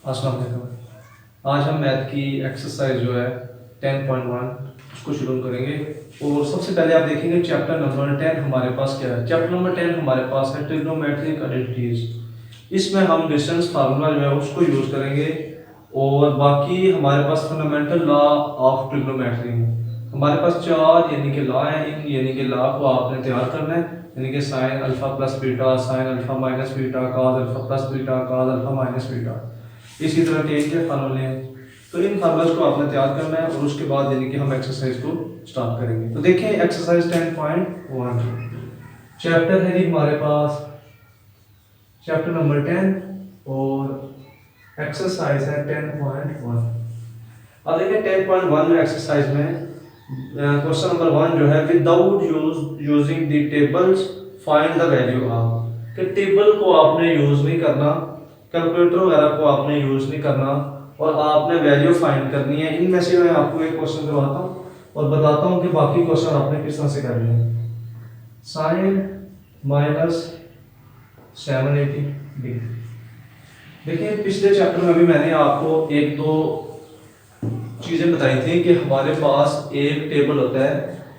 अस्सलाम वालेकुम। आज हम मैथ की एक्सरसाइज जो है 10.1 उसको शुरू करेंगे। और सबसे पहले आप देखेंगे चैप्टर नंबर 10 हमारे पास क्या है। चैप्टर नंबर 10 हमारे पास है ट्रिग्नोमेट्रिक आइडेंटिटीज। इसमें हम डिस्टेंस फार्मूला जो है उसको यूज़ करेंगे और बाकी हमारे पास फंडामेंटल लॉ ऑफ ट्रिग्नोमेट्री है। हमारे पास चार यानी कि लॉ है, इन यानी कि लॉ को आपने तैयार करना है, यानी कि sine alpha plus beta, sine alpha minus beta, cos alpha plus beta, cos alpha minus beta, इसी तरह के एक फार्मूले हैं। तो इन फार्मूलाज को आपने तैयार करना है और उसके बाद यानी कि हम एक्सरसाइज को स्टार्ट करेंगे। तो देखें एक्सरसाइज 10.1 चैप्टर है जी हमारे पास चैप्टर नंबर 10 और एक्सरसाइज है 10.1। अब देखें 10.1 में एक्सरसाइज में क्वेश्चन नंबर 1 जो है without using the tables find the value of. कि टेबल को आपने यूज नहीं करना, कैलकुलेटर वगैरह को आपने यूज नहीं करना और आपने वैल्यू फाइंड करनी है। इनमें से मैं आपको एक क्वेश्चन करवाता हूँ और बताता हूँ कि बाकी क्वेश्चन आपने किस तरह से करने हैं। Sine minus 780 degree. देखिए पिछले चैप्टर में भी मैंने आपको एक दो चीजें बताई थी कि हमारे पास एक टेबल होता है,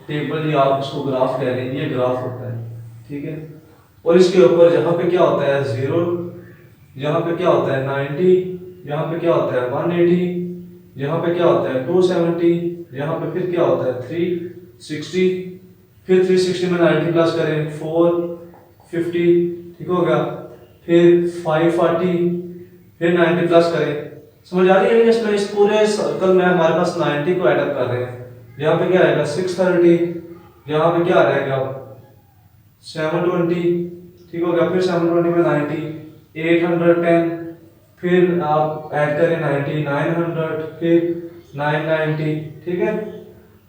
टेबल या आप उसको ग्राफ कह रहे हैं, ये ग्राफ होता है, ठीक है। और इसके ऊपर यहाँ पे क्या होता है 0, यहाँ पे क्या होता है 90, यहाँ पे क्या होता है 180, यहाँ पे क्या होता है 270, यहाँ पे फिर क्या होता है 360, फिर 360 में 90 प्लस करें 450, ठीक हो गया, फिर 540, फिर 90 प्लस करें। समझ आ रही है इसमें इस पूरे सर्कल में हमारे पास 90 को ऐड अप कर रहे हैं। यहाँ पे क्या आएगा 630, यहाँ पे क्या रहेगा 720, ठीक हो गया, फिर 720 में 90, 810, फिर आप ऐड करें 90, 900, फिर 990, ठीक है।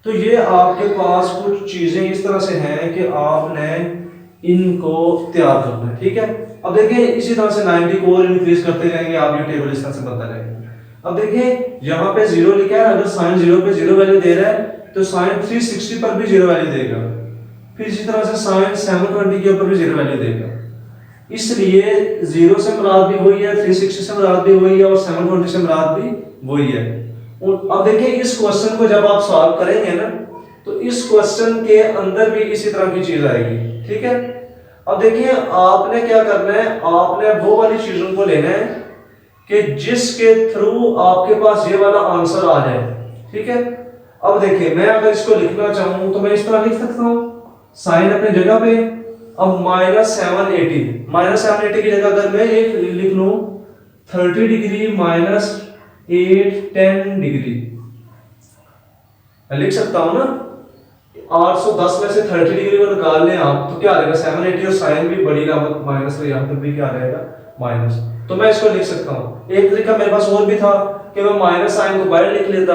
तो ये आपके पास कुछ चीजें इस तरह से हैं कि आपने इनको तैयार करना है, ठीक है। अब देखिए इसी तरह से 90 को और इंक्रीज करते जाएंगे, आप ये टेबल इस तरह से बनता रहेगा। अब देखिए यहाँ पे 0 लिखा है, अगर साइन 0 पे 0 वैल्यू दे रहा है तो साइन 360 पर भी 0 वैल्यू देगा, फिर इसी तरह से साइन 720 के ऊपर भी 0 वैल्यू देगा। इसलिए 0 से मुराद भी वही है, 360 से मुराद भी वही है और 720 से मुराद भी वही है। और अब देखिए इस क्वेश्चन को जब आप सॉल्व करेंगे ना तो इस क्वेश्चन के अंदर भी इसी तरह की चीज आएगी, ठीक है। अब देखिए आपने क्या करना है, आपने वो वाली चीजों को लेना है कि जिसके थ्रू आपके पास ये वाला आंसर आ जाए, ठीक है। अब देखिए मैं अगर इसको लिखना चाहूं तो मैं इस तरह लिख सकता हूं, साइन अपने जगह पे, अब -780 की जगह अगर मैं एक लिख लूं 30 डिग्री माइनस 810 डिग्री लिख सकता हूं ना। 810 में से 30 डिग्री को निकाल लें आप तो क्या आ जाएगा 780, और साइन भी बड़ी लामत माइनस है, यहां पर भी क्या रहेगा माइनस। तो मैं इसको लिख सकता हूं। एक तरीका मेरे पास और भी था कि मैं माइनस साइन को बाहर लिख लेता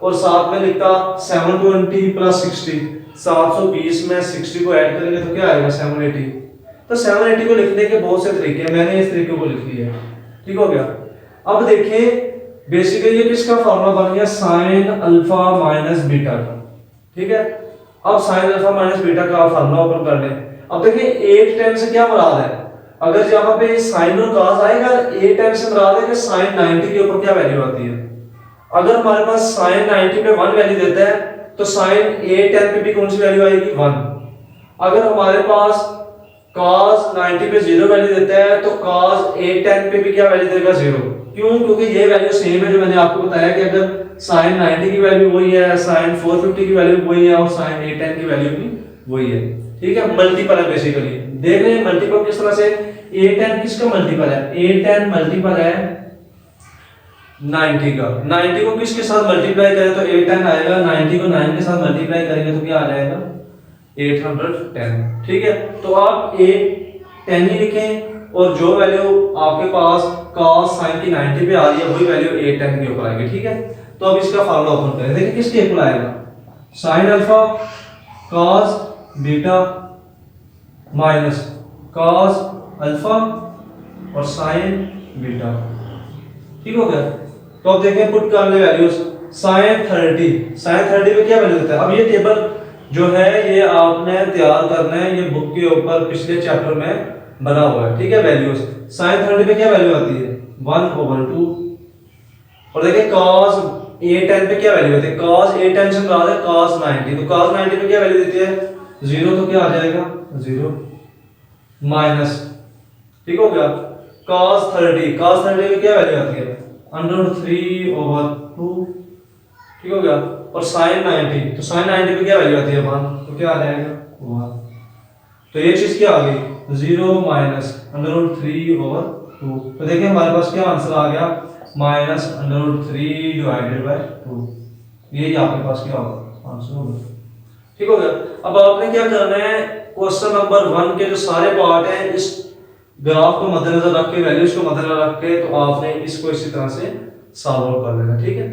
और साथ में लिखता 720 प्लस 60, 720 में 60 को ऐड करेंगे तो क्या आएगा 780। तो 780 को लिखने के बहुत से तरीके हैं, मैंने इस तरीके को लिख लिया, ठीक हो गया। अब देखिए बेसिकली ये किसका फार्मूला बन गया, साइन अल्फा माइनस बीटा का, ठीक है। अब साइन अल्फा माइनस बीटा का फार्मूला ओपन कर लें। अब देखिए 810 से क्या मुराद है, अगर यहाँ पे साइन और कॉस आएगा 810 से मुराद है कि साइन 90 के ऊपर क्या वैल्यू आती है। अगर हमारे पास साइन 90 पे 1 वैल्यू देता है तो साइन 810 पे भी कौन सी वैल्यू आएगी 1। अगर हमारे पास cos 90 पे 0 वैल्यू देता है तो cos 810 पे भी क्या वैल्यू देगा 0। क्यों, क्योंकि ये वैल्यू सेम है जो मैंने आपको बताया कि अगर साइन 90 की वैल्यू वही है, साइन 450 की वैल्यू वही है और साइन 810 की वैल्यू भी वही है, ठीक है। मल्टीपल है बेसिकली, देख रहे हैं मल्टीपल किस तरह से। 810 किसका मल्टीपल है, 810 मल्टीपल है 90 का। 90 को किसके साथ मल्टीप्लाई करें तो 810 आएगा, 90 को 9 के साथ मल्टीप्लाई करेंगे तो क्या आ जाएगा 810, ठीक है। तो आप 810 ही लिखें और जो वैल्यू आपके पास cos sin की 90 पे आ रही है वही वैल्यू 810 के ऊपर आएगी, ठीक है। तो अब इसका फार्मूला ओपन करें, देखिए किसके इक्वल आएगा, sin alpha cos beta minus cos alpha और sin बीटा, ठीक हो गया। तो अब देखें पुट कर ले वैल्यूज, sin 30 पे क्या वैल्यू देता है। अब ये टेबल जो है ये आपने तैयार करना है, ये बुक के ऊपर पिछले चैप्टर में बना हुआ है, ठीक है। वैल्यूज sin 30 पे क्या वैल्यू आती है 1/2, और देखिए cos a10 पे क्या वैल्यू होती है, cos a10 से मुराद है cos 90, तो cos 90 पे क्या वैल्यू देती है 0, तो क्या आ जाएगा 0 माइनस, ठीक हो गया, cos 30 पे क्या वैल्यू आती है √3/2, ठीक हो गया, और sin 90, तो sin 90 पे क्या वैल्यू आती है 1, तो क्या आ जाएगा 1, तो ये चीज क्या आ गई 0 माइनस √3/2, तो देखिए हमारे पास क्या आंसर आ गया -√3/2, ये आपके पास क्या होगा आंसर होगा, ठीक हो गया। अब आपने क्या करना है, क्वेश्चन नंबर 1 के जो सारे पार्ट हैं इस ग्राफ को मद्देनजर रख के, वैल्यूज को मद्देनजर रख के, तो आपने इसको इसी तरह से सॉल्व कर लेना, ठीक है।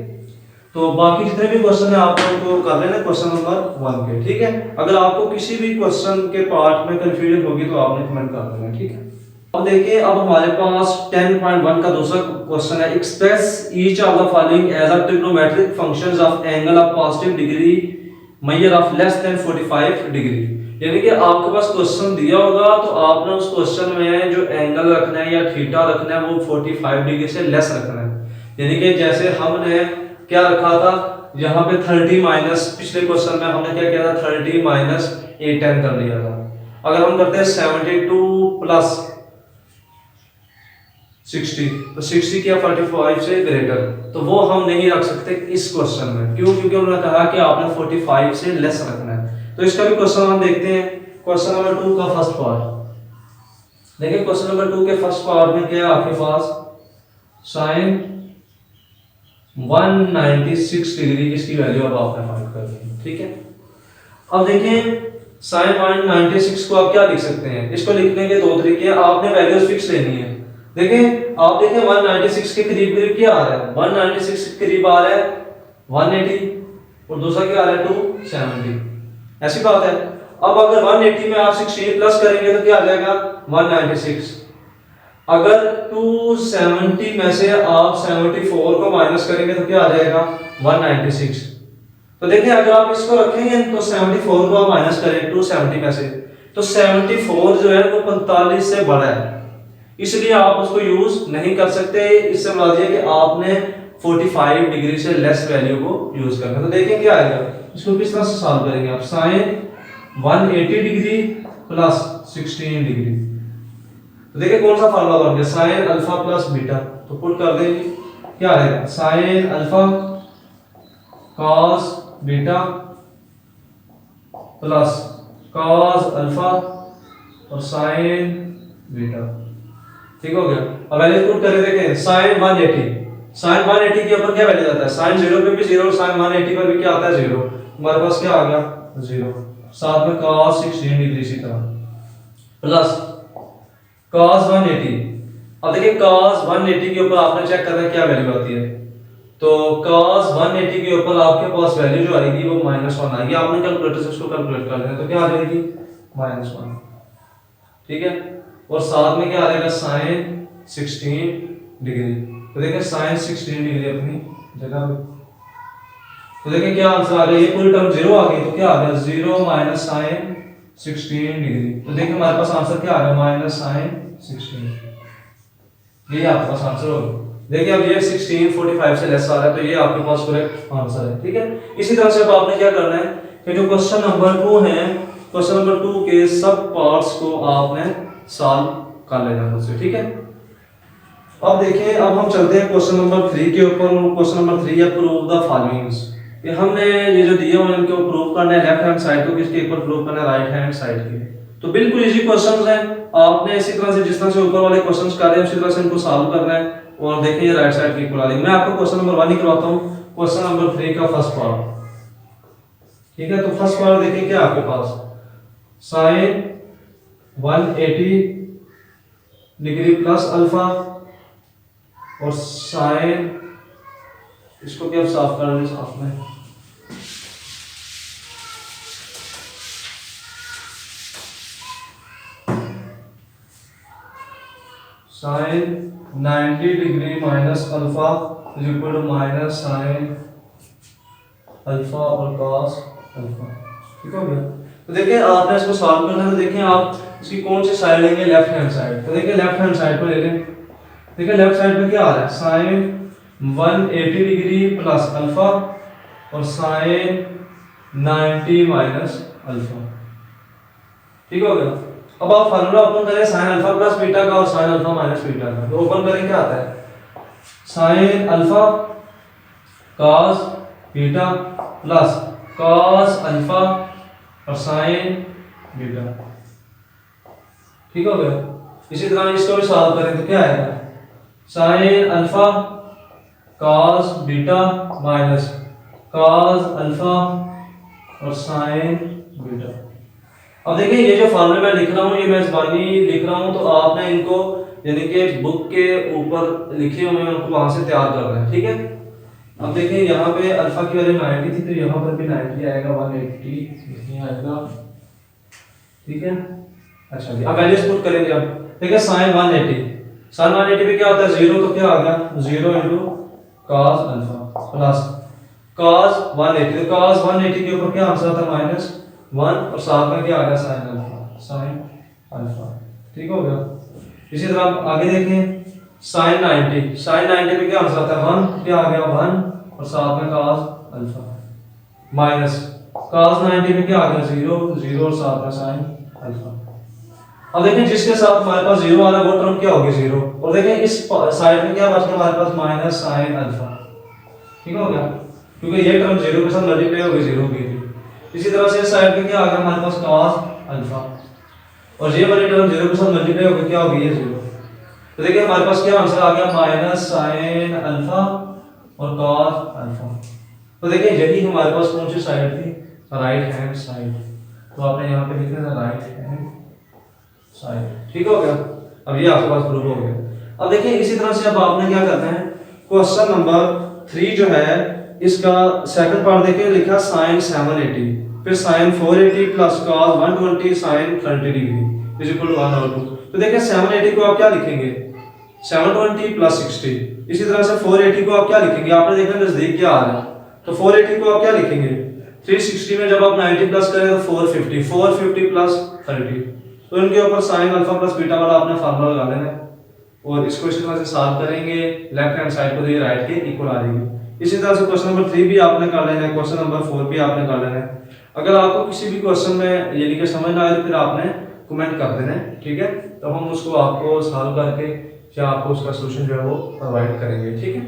तो बाकी जितने भी क्वेश्चन है आप उनको कर लेना क्वेश्चन नंबर 1 के, ठीक है। अगर आपको किसी भी क्वेश्चन के पार्ट में कंफ्यूजन होगी तो आपने कमेंट कर देना, ठीक है। अब देखिए, अब हमारे पास 10.1 का दूसरा क्वेश्चन है, express each of the following as a trigonometric functions of angle of positive degree measure of less than 45 degree. यानी कि आपके पास क्वेश्चन दिया होगा तो आपने उस क्वेश्चन में जो एंगल रखना है या थीटा रखना है वो 45 डिग्री से लेस रखना है। यानी कि जैसे हमने क्या रखा था यहाँ पे 30 माइनस, पिछले क्वेश्चन में हमने क्या किया था 30 माइनस a10 कर लिया था। अगर हम करते हैं 72 प्लस 60, तो 60 क्या 45 से ग्रेटर, तो वो हम नहीं रख सकते इस क्वेश्चन में, क्यों, क्योंकि उन्होंने कहा कि आपने 45 से लेस रखना है। तो इसका भी क्वेश्चन हम देखते हैं, क्वेश्चन नंबर 2 का फर्स्ट पार्ट देखिए। क्वेश्चन नंबर 2 के फर्स्ट पार्ट में क्या है आपके पास, साइन 196 डिग्री इसकी वैल्यू अब आपने फाइंड करनी है, ठीक है। अब देखें साइन 196 को आप क्या लिख सकते हैं, इसको लिखने के दो तरीके हैं, आपने वैल्यूज फिक्स लेनी है। देखें आप देखें 196 के करीब करीब क्या आ रहा है, 196 के करीब आ रहा है 180 और दूसरा क्या आ रहा है 270, ऐसी बात है। अब अगर 180 में आप 16 प्लस करेंगे तो क्या आ जाएगा 196, अगर 270 में से आप 74 को माइनस करेंगे तो क्या आ जाएगा 196। तो देखिए अगर आप इसको रखेंगे तो 74 को आप माइनस करें 270 में से, तो 74 जो है वो 45 से बड़ा है, इसलिए आप उसको यूज नहीं कर सकते। इससे मुराद है कि आपने 45 डिग्री से लेस वैल्यू को यूज करना है। तो देखिए क्या आएगा, इसको किस तरह से सॉल्व करेंगे आप, साइन 180 डिग्री प्लस 16 डिग्री, तो देखिए कौन सा फार्मूला बन गया, साइन अल्फा प्लस बीटा, तो पुट कर देंगे क्या आएगा, sine alpha cos beta plus cos alpha और साइन बीटा, ठीक हो गया। अब वैल्यू पुट करके देखें, साइन 180 के ऊपर क्या वैल्यू आता है, साइन 0 पे भी 0 और साइन 180 पर भी क्या आता है 0, हमारे पास क्या आ गया 0, साथ में cos 16 डिग्री इसी तरह प्लस cos 180। अब देखिए cos 180 के ऊपर आपने चेक करना है क्या वैल्यू आती है, तो cos 180 के ऊपर आपके पास वैल्यू जो आएगी वो -1 आएगी, आपने कैलकुलेटर से उसको कैलकुलेट कर लेना, तो क्या आ जाएगी -1, ठीक है। और साथ में क्या आ जाएगा साइन 16 डिग्री, तो देखिए साइन 16 डिग्री अपनी जगह पे, तो देखिए क्या आंसर आ गया, ये पूरी टर्म 0 आ गई, तो क्या आ गया 0 माइनस साइन 16 डिग्री, तो देखिए हमारे पास आंसर क्या आ गया माइनस साइन 16, ये आपके पास आंसर होगा। देखिए अब ये 16 45 से लेस आ रहा है, तो ये आपके पास करेक्ट आंसर है, ठीक है। इसी तरह से अब आपने क्या करना है कि जो क्वेश्चन नंबर 2 है, क्वेश्चन नंबर 2 के सब पार्ट्स को आपने सॉल्व कर लेना मुझसे, ठीक है। अब देखिए अब हम चलते हैं क्वेश्चन नंबर 3 के ऊपर। क्वेश्चन नंबर 3 है प्रूव द फॉलोइंग्स, कि हमने ये जो दिए हुए इनके ऊपर प्रूव करना है, लेफ्ट हैंड साइड को किसके ऊपर प्रूव करना है, राइट हैंड साइड के। तो बिल्कुल इजी क्वेश्चंस हैं, आपने इसी तरह से जिस तरह से ऊपर वाले क्वेश्चंस कर रहे हैं उसी तरह से इनको सॉल्व करना है। और देखिए राइट साइड की खुला दी, मैं आपको क्वेश्चन नंबर 1 ही करवाता हूं, क्वेश्चन नंबर 3 का फर्स्ट पार्ट, ठीक है। तो फर्स्ट पार्ट देखिए क्या आपके पास, साइन 180 डिग्री प्लस अल्फा और साइन, इसको क्या साफ कर दें साफ में, sine 90 degree minus alpha is equal to minus sine alpha और कॉस अल्फा, ठीक हो गया। तो देखिए आपने इसको सॉल्व करना है, तो देखिए आप इसकी कौन सी साइड लेंगे, लेफ्ट हैंड साइड, तो देखिए लेफ्ट हैंड साइड पर ले लें। देखिए लेफ्ट साइड पे क्या आ रहा है, साइन 180 डिग्री प्लस अल्फा और साइन 90 माइनस अल्फा। ठीक हो गया। अब आप फार्मूला ओपन करें साइन अल्फा प्लस बीटा का और साइन अल्फा माइनस बीटा का, तो ओपन करें क्या आता है, sine alpha cos beta plus cos alpha और साइन बीटा। ठीक हो गया। इसी तरह इसको भी सॉल्व करें तो क्या आएगा, sine alpha cos beta minus cos alpha और साइन बीटा। अब देखिए ये जो फार्मूले मैं लिख रहा हूँ ये मैं ज़बानी लिख रहा हूँ, तो आपने इनको यानी कि बुक के ऊपर लिखे हुए हैं उनको वहां से तैयार कर रहे हैं। ठीक है। अब देखिए यहाँ पे अल्फा की वैल्यू 90 थी, तो यहाँ पर भी 90 आएगा, 180 नहीं आएगा। ठीक है। अच्छा जी, अब वैल्यूज पुट करेंगे। अब देखिए साइन 180 पे क्या होता है, 0, तो क्या आ गया 0 into cos alpha plus cos 180, तो कॉस 180 के ऊपर क्या आंसर था -1 और साथ में क्या आ गया साइन अल्फा। ठीक हो गया। इसी तरह आप आगे देखें साइन 90 पे क्या आंसर आता है 1, क्या आ गया 1 और साथ में cos अल्फा माइनस cos 90 पे क्या आ गया 0 और साथ में sin अल्फा। अब देखें जिसके साथ हमारे पास 0 आ रहा है वो टर्म क्या होगी 0, और देखें इस साइड में क्या बच गया हमारे पास माइनस sin अल्फा। ठीक हो गया, क्योंकि ये टर्म 0 के साथ मल्टीप्लाई हो गई 0 की। इसी तरह से इस साइड पे क्या आ गया हमारे पास cos अल्फा, और ये वाली टर्म 0 के साथ मल्टीप्लाई हो गई क्या होगी ये 0। तो देखिए हमारे पास क्या आंसर आ गया माइनस साइन अल्फा और cos अल्फा। तो देखिए यही हमारे पास कौन सी साइड थी, राइट हैंड साइड, तो आपने यहाँ पे लिखा था राइट हैंड साइड। ठीक हो गया। अब ये आपके पास प्रूफ हो गया। अब देखिए इसी तरह से अब आपने क्या करना है, क्वेश्चन नंबर 3 जो है इसका सेकंड पार्ट देखिए लिखा साइन 780 फिर sine 480 plus cos 120 sine 30 degree is equal to 1 और 2। तो देखिए 780 को आप क्या लिखेंगे 720 प्लस 60। इसी तरह से 480 को आप क्या लिखेंगे, आपने देखा नजदीक क्या आ रहा है, तो 480 को आप क्या लिखेंगे 360 में जब आप 90 प्लस करें तो 450 प्लस 30। तो इनके ऊपर साइन अल्फा प्लस बीटा वाला आपने फार्मूला लगा लेना है और इसको इस तरह से सॉल्व करेंगे, लेफ्ट हैंड साइड को देखिए राइट के इक्वल आ जाएगी। इसी तरह से क्वेश्चन नंबर 3 भी आपने कर लेना है, क्वेश्चन नंबर 4 भी आपने कर लेना है। अगर आपको किसी भी क्वेश्चन में यानी कि समझ ना आए तो फिर आपने कमेंट कर देना है। ठीक है, तो हम उसको आपको सॉल्व करके या आपको उसका सॉल्यूशन जो है वो प्रोवाइड करेंगे। ठीक है।